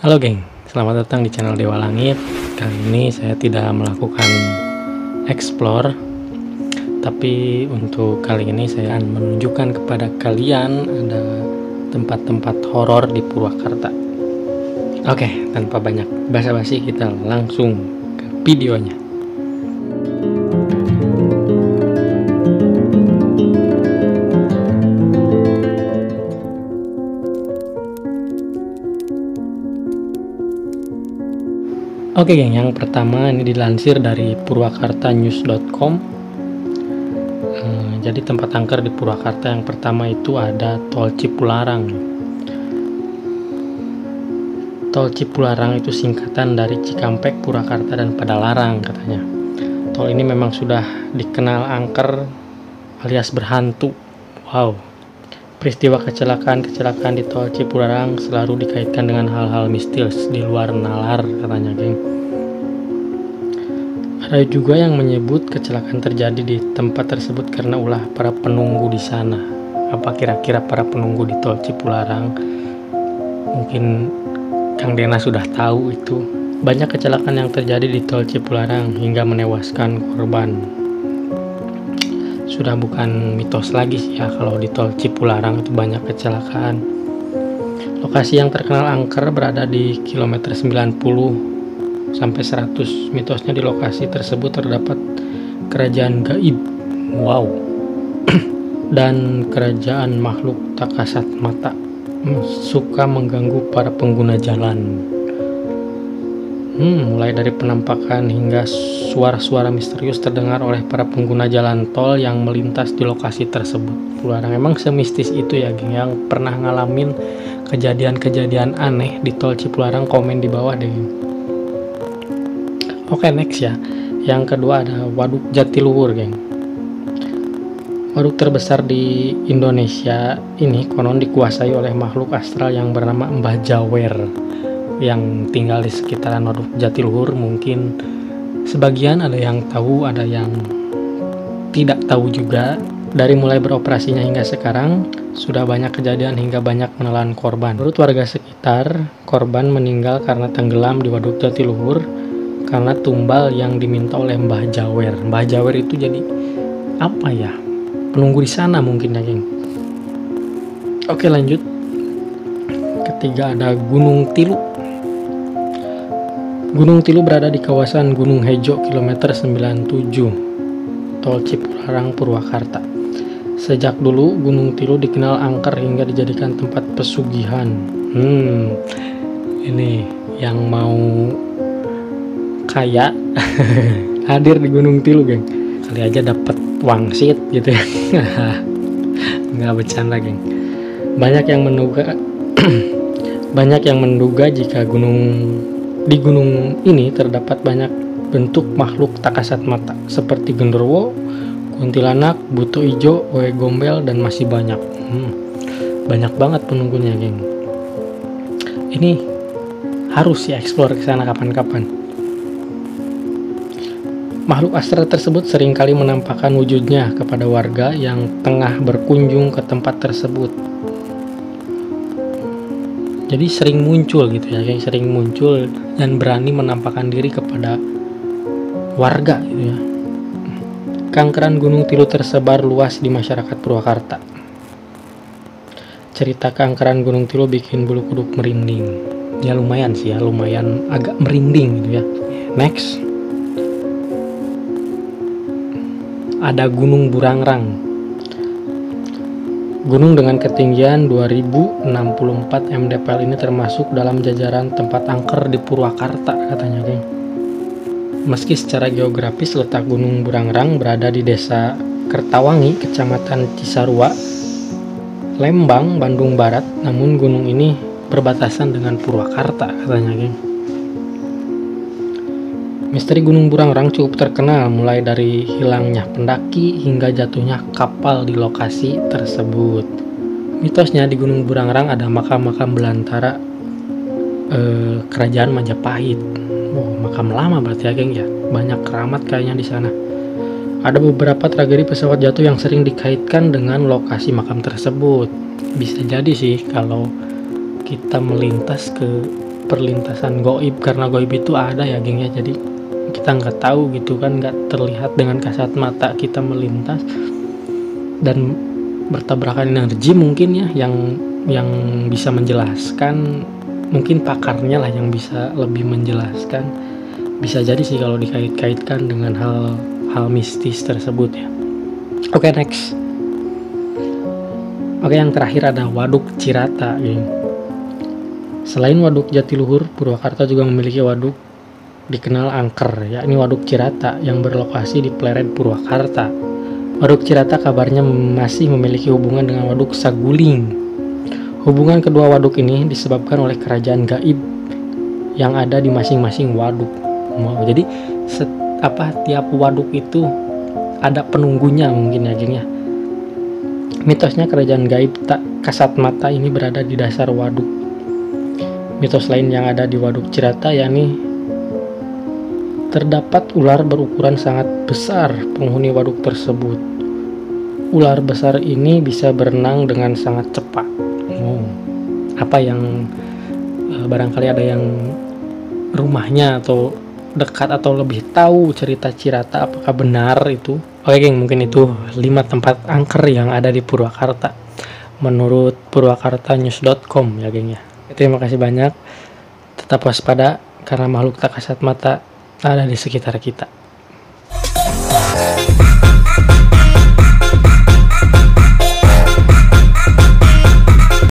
Halo geng, selamat datang di channel Dewa Langit. Kali ini saya tidak melakukan explore, tapi untuk kali ini saya akan menunjukkan kepada kalian ada tempat-tempat horor di Purwakarta. Oke, tanpa banyak basa-basi kita langsung ke videonya. Oke geng, yang pertama ini dilansir dari purwakartanews.com. Jadi tempat angker di Purwakarta yang pertama itu ada Tol Cipularang. Tol Cipularang itu singkatan dari Cikampek, Purwakarta, dan Padalarang katanya. Tol ini memang sudah dikenal angker alias berhantu. Wow. Peristiwa kecelakaan di Tol Cipularang selalu dikaitkan dengan hal-hal mistis di luar nalar katanya geng. Ada juga yang menyebut kecelakaan terjadi di tempat tersebut karena ulah para penunggu di sana. Apa kira-kira para penunggu di Tol Cipularang? Mungkin Kang Dena sudah tahu itu. Banyak kecelakaan yang terjadi di Tol Cipularang hingga menewaskan korban. Sudah bukan mitos lagi sih ya kalau di Tol Cipularang itu banyak kecelakaan. Lokasi yang terkenal angker berada di kilometer 90 sampai 100. Mitosnya di lokasi tersebut terdapat kerajaan gaib, wow, dan kerajaan makhluk tak kasat mata suka mengganggu para pengguna jalan. Mulai dari penampakan hingga suara-suara misterius terdengar oleh para pengguna jalan tol yang melintas di lokasi tersebut. Cipularang emang semistis itu ya geng. Yang pernah ngalamin kejadian-kejadian aneh di Tol Cipularang komen di bawah deh geng. Oke, next ya. Yang kedua ada Waduk Jatiluhur geng. Waduk terbesar di Indonesia ini konon dikuasai oleh makhluk astral yang bernama Mbah Jawer. Yang tinggal di sekitaran Waduk Jatiluhur mungkin sebagian ada yang tahu, ada yang tidak tahu juga. Dari mulai beroperasinya hingga sekarang sudah banyak kejadian hingga banyak menelan korban. Menurut warga sekitar, korban meninggal karena tenggelam di Waduk Jatiluhur karena tumbal yang diminta oleh Mbah Jawer. Mbah Jawer itu jadi apa ya? Penunggu di sana mungkin ya geng. Oke, lanjut. Ketiga ada Gunung Tilu. Gunung Tilu berada di kawasan Gunung Hejo kilometer 97 Tol Cipularang, Purwakarta. Sejak dulu Gunung Tilu dikenal angker hingga dijadikan tempat pesugihan. Ini yang mau kaya hadir di Gunung Tilu geng. Kali aja dapat wangsit gitu ya. Nggak bercanda geng. Banyak yang menduga jika di gunung ini terdapat banyak bentuk makhluk tak kasat mata seperti genderuwo, kuntilanak, buto ijo, wewe gombel, dan masih banyak. Banyak banget penunggunya geng. Ini harus ya eksplor ke sana kapan-kapan. Makhluk astral tersebut seringkali menampakkan wujudnya kepada warga yang tengah berkunjung ke tempat tersebut. Jadi sering muncul gitu ya, kayak sering muncul dan berani menampakkan diri kepada warga gitu ya. Keangkeran Gunung Tilu tersebar luas di masyarakat Purwakarta. Cerita keangkeran Gunung Tilu bikin bulu kuduk merinding. Ya lumayan sih ya, lumayan agak merinding gitu ya. Next. Ada Gunung Burangrang. Gunung dengan ketinggian 2064 mdpl ini termasuk dalam jajaran tempat angker di Purwakarta katanya geng. Meski secara geografis letak Gunung Burangrang berada di desa Kertawangi, kecamatan Cisarua, Lembang, Bandung Barat, namun gunung ini berbatasan dengan Purwakarta katanya geng. Misteri Gunung Burangrang cukup terkenal mulai dari hilangnya pendaki hingga jatuhnya kapal di lokasi tersebut. Mitosnya di Gunung Burangrang ada makam-makam belantara kerajaan Majapahit. Makam lama berarti ya geng ya. Banyak keramat kayaknya di sana. Ada beberapa tragedi pesawat jatuh yang sering dikaitkan dengan lokasi makam tersebut. Bisa jadi sih kalau kita melintas ke perlintasan goib, karena goib itu ada ya geng ya, jadi kita nggak tahu gitu kan, nggak terlihat dengan kasat mata kita melintas dan bertabrakan energi mungkin ya, yang bisa menjelaskan, mungkin pakarnya lah yang bisa lebih menjelaskan. Bisa jadi sih kalau dikait-kaitkan dengan hal mistis tersebut ya. Oke, next. Oke, yang terakhir ada Waduk Cirata, geng. Selain Waduk Jatiluhur, Purwakarta juga memiliki waduk dikenal angker, yakni Waduk Cirata yang berlokasi di Pleret, Purwakarta. Waduk Cirata kabarnya masih memiliki hubungan dengan Waduk Saguling. Hubungan kedua waduk ini disebabkan oleh kerajaan gaib yang ada di masing-masing waduk. Wow, jadi tiap waduk itu ada penunggunya mungkin ya geng ya. Mitosnya kerajaan gaib tak kasat mata ini berada di dasar waduk. Mitos lain yang ada di Waduk Cirata yakni terdapat ular berukuran sangat besar penghuni waduk tersebut. Ular besar ini bisa berenang dengan sangat cepat. Apa yang barangkali ada yang rumahnya atau dekat atau lebih tahu cerita Cirata, apakah benar itu? Oke geng, mungkin itu 5 tempat angker yang ada di Purwakarta menurut purwakartanews.com ya geng ya. Terima kasih banyak. Tetap waspada karena makhluk tak kasat mata ada di sekitar kita.